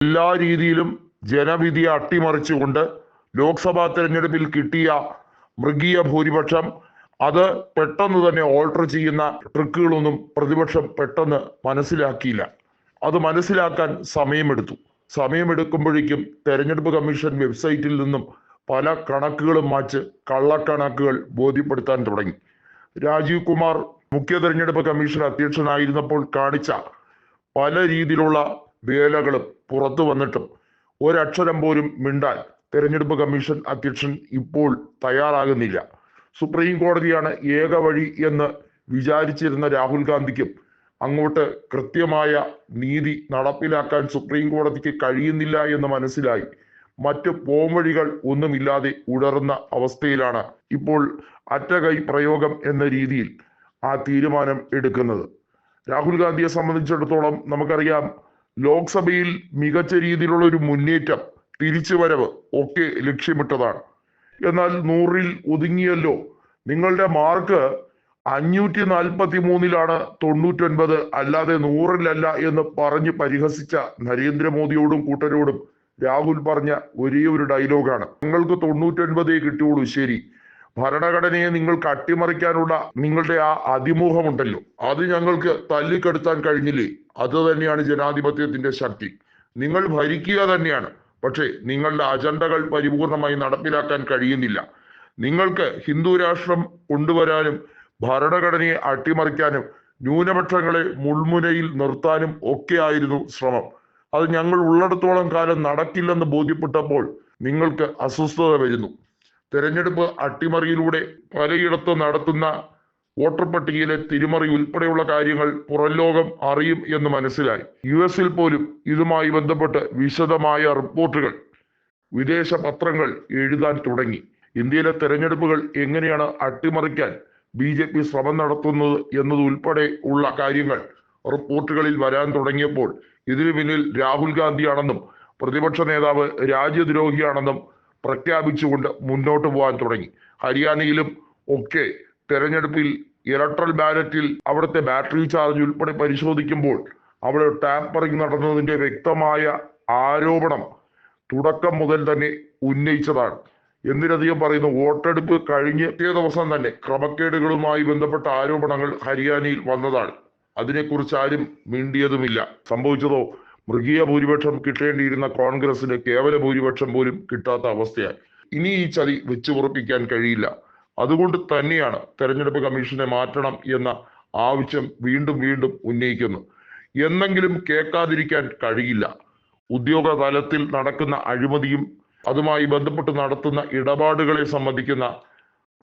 എല്ലാ രീതിയിലും ജനവിധിയെ അട്ടിമറിച്ചുകൊണ്ട് ലോക്സഭാ തെരഞ്ഞെടുപ്പിൽ കിട്ടിയ മൃഗീയ ഭൂരിപക്ഷം അത് പെട്ടെന്ന് തന്നെ ഓൾട്ടർ ചെയ്യുന്ന ട്രിക്കുകളൊന്നും പ്രതിപക്ഷം പെട്ടെന്ന് മനസ്സിലാക്കിയില്ല. അത് മനസ്സിലാക്കാൻ സമയമെടുക്കുമ്പോഴേക്കും തെരഞ്ഞെടുപ്പ് കമ്മീഷൻ വെബ്സൈറ്റിൽ നിന്നും പല കണക്കുകളും മാച്ച് കള്ളക്കണക്കുകൾ ബോധ്യപ്പെടുത്താൻ തുടങ്ങി. രാജീവ് കുമാർ മുഖ്യ തെരഞ്ഞെടുപ്പ് കമ്മീഷൻ അധ്യക്ഷനായിരുന്നപ്പോൾ കാണിച്ച പല രീതിയിലുള്ള വേലകളും പുറത്തു വന്നിട്ടും ഒരക്ഷരം പോലും മിണ്ടാൻ തെരഞ്ഞെടുപ്പ് കമ്മീഷൻ അധ്യക്ഷൻ ഇപ്പോൾ തയ്യാറാകുന്നില്ല. സുപ്രീം കോടതിയാണ് ഏക വഴി എന്ന് വിചാരിച്ചിരുന്ന രാഹുൽ ഗാന്ധിക്കും അങ്ങോട്ട് കൃത്യമായ നീതി നടപ്പിലാക്കാൻ സുപ്രീം കോടതിക്ക് കഴിയുന്നില്ല എന്ന് മനസ്സിലായി മറ്റ് പോംവഴികൾ ഒന്നുമില്ലാതെ ഉടർന്ന അവസ്ഥയിലാണ് ഇപ്പോൾ അറ്റകൈ പ്രയോഗം എന്ന രീതിയിൽ ആ തീരുമാനം എടുക്കുന്നത്. രാഹുൽ ഗാന്ധിയെ സംബന്ധിച്ചിടത്തോളം നമുക്കറിയാം, ലോക്സഭയിൽ മികച്ച രീതിയിലുള്ള ഒരു മുന്നേറ്റം, തിരിച്ചുവരവ് ഒക്കെ ലക്ഷ്യമിട്ടതാണ്. എന്നാൽ 100-ൽ ഒതുങ്ങിയല്ലോ. നിങ്ങളുടെ മാർക്ക് 543-ലാണ് 99, അല്ലാതെ 100-ലല്ല എന്ന് പറഞ്ഞ് പരിഹസിച്ച നരേന്ദ്രമോദിയോടും കൂട്ടരോടും രാഹുൽ പറഞ്ഞ ഒരേ ഒരു ഡയലോഗാണ്, നിങ്ങൾക്ക് 99 കിട്ടിയുള്ളൂ. ശരി, ഭരണഘടനയെ നിങ്ങൾക്ക് അട്ടിമറിക്കാനുള്ള നിങ്ങളുടെ ആ അതിമോഹമുണ്ടല്ലോ, അത് ഞങ്ങൾക്ക് തല്ലിക്കെടുത്താൻ കഴിഞ്ഞില്ലേ? അത് തന്നെയാണ് ജനാധിപത്യത്തിന്റെ ശക്തി. നിങ്ങൾ ഭരിക്കുക തന്നെയാണ്, പക്ഷേ നിങ്ങളുടെ അജണ്ടകൾ പരിപൂർണമായി നടപ്പിലാക്കാൻ കഴിയുന്നില്ല. നിങ്ങൾക്ക് ഹിന്ദു രാഷ്ട്രം കൊണ്ടുവരാനും ഭരണഘടനയെ അട്ടിമറിക്കാനും ന്യൂനപക്ഷങ്ങളെ മുൾമുനയിൽ നിർത്താനും ഒക്കെ ആയിരുന്നു ശ്രമം. അത് ഞങ്ങൾ ഉള്ളിടത്തോളം കാലം നടക്കില്ലെന്ന് ബോധ്യപ്പെട്ടപ്പോൾ നിങ്ങൾക്ക് അസ്വസ്ഥത വരുന്നു. തെരഞ്ഞെടുപ്പ് അട്ടിമറിയിലൂടെ പലയിടത്തും നടത്തുന്ന വോട്ടർ പട്ടികയിലെ തിരിമറി ഉൾപ്പെടെയുള്ള കാര്യങ്ങൾ പുറം ലോകം അറിയും എന്ന് മനസ്സിലായി. US-ൽ പോലും ഇതുമായി ബന്ധപ്പെട്ട് വിശദമായ റിപ്പോർട്ടുകൾ വിദേശ പത്രങ്ങൾ എഴുതാൻ തുടങ്ങി. ഇന്ത്യയിലെ തെരഞ്ഞെടുപ്പുകൾ എങ്ങനെയാണ് അട്ടിമറിക്കാൻ BJP ശ്രമം നടത്തുന്നത് എന്നത് ഉൾപ്പെടെ ഉള്ള കാര്യങ്ങൾ റിപ്പോർട്ടുകളിൽ വരാൻ തുടങ്ങിയപ്പോൾ ഇതിനു പിന്നിൽ രാഹുൽ ഗാന്ധിയാണെന്നും പ്രതിപക്ഷ നേതാവ് രാജ്യദ്രോഹിയാണെന്നും പ്രഖ്യാപിച്ചുകൊണ്ട് മുന്നോട്ട് പോകാൻ തുടങ്ങി. ഹരിയാനയിലും ഒക്കെ തെരഞ്ഞെടുപ്പിൽ ഇലക്ട്രൽ ബാലറ്റിൽ അവിടുത്തെ ബാറ്ററി ചാർജ് ഉൾപ്പെടെ പരിശോധിക്കുമ്പോൾ അവിടെ ടാമ്പറിംഗ് നടന്നതിന്റെ വ്യക്തമായ ആരോപണം തുടക്കം മുതൽ തന്നെ ഉന്നയിച്ചതാണ്. എന്തിനധികം പറയുന്നു, വോട്ടെടുപ്പ് കഴിഞ്ഞ ദിവസം തന്നെ ക്രമക്കേടുകളുമായി ബന്ധപ്പെട്ട ആരോപണങ്ങൾ ഹരിയാനയിൽ വന്നതാണ്. അതിനെക്കുറിച്ച് ആരും മിണ്ടിയതുമില്ല. സംഭവിച്ചതോ, മൃഗീയ ഭൂരിപക്ഷം കിട്ടേണ്ടിയിരുന്ന കോൺഗ്രസിന് കേവല ഭൂരിപക്ഷം പോലും കിട്ടാത്ത അവസ്ഥയായി. ഇനി ഈ ചതി വെച്ചു ഉറപ്പിക്കാൻ കഴിയില്ല. അതുകൊണ്ട് തന്നെയാണ് തെരഞ്ഞെടുപ്പ് കമ്മീഷനെ മാറ്റണം എന്ന ആവശ്യം വീണ്ടും വീണ്ടും ഉന്നയിക്കുന്നു. എന്നെങ്കിലും കേൾക്കാതിരിക്കാൻ കഴിയില്ല. ഉദ്യോഗ തലത്തിൽ നടക്കുന്ന അഴിമതിയും അതുമായി ബന്ധപ്പെട്ട് നടത്തുന്ന ഇടപാടുകളെ സംബന്ധിക്കുന്ന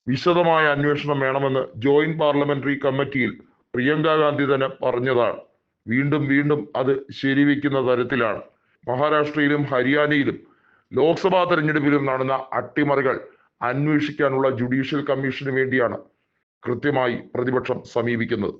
വിശദമായ അന്വേഷണം വേണമെന്ന് ജോയിന്റ് പാർലമെന്ററി കമ്മിറ്റിയിൽ പ്രിയങ്ക ഗാന്ധി തന്നെ പറഞ്ഞതാണ്. വീണ്ടും വീണ്ടും അത് ശരിവെക്കുന്ന തരത്തിലാണ്. മഹാരാഷ്ട്രയിലും ഹരിയാനയിലും ലോക്സഭാ തെരഞ്ഞെടുപ്പിലും നടന്ന അട്ടിമറികൾ അന്വേഷിക്കാനുള്ള ജുഡീഷ്യൽ കമ്മീഷന് വേണ്ടിയാണ് കൃത്യമായി പ്രതിപക്ഷം സമീപിക്കുന്നത്.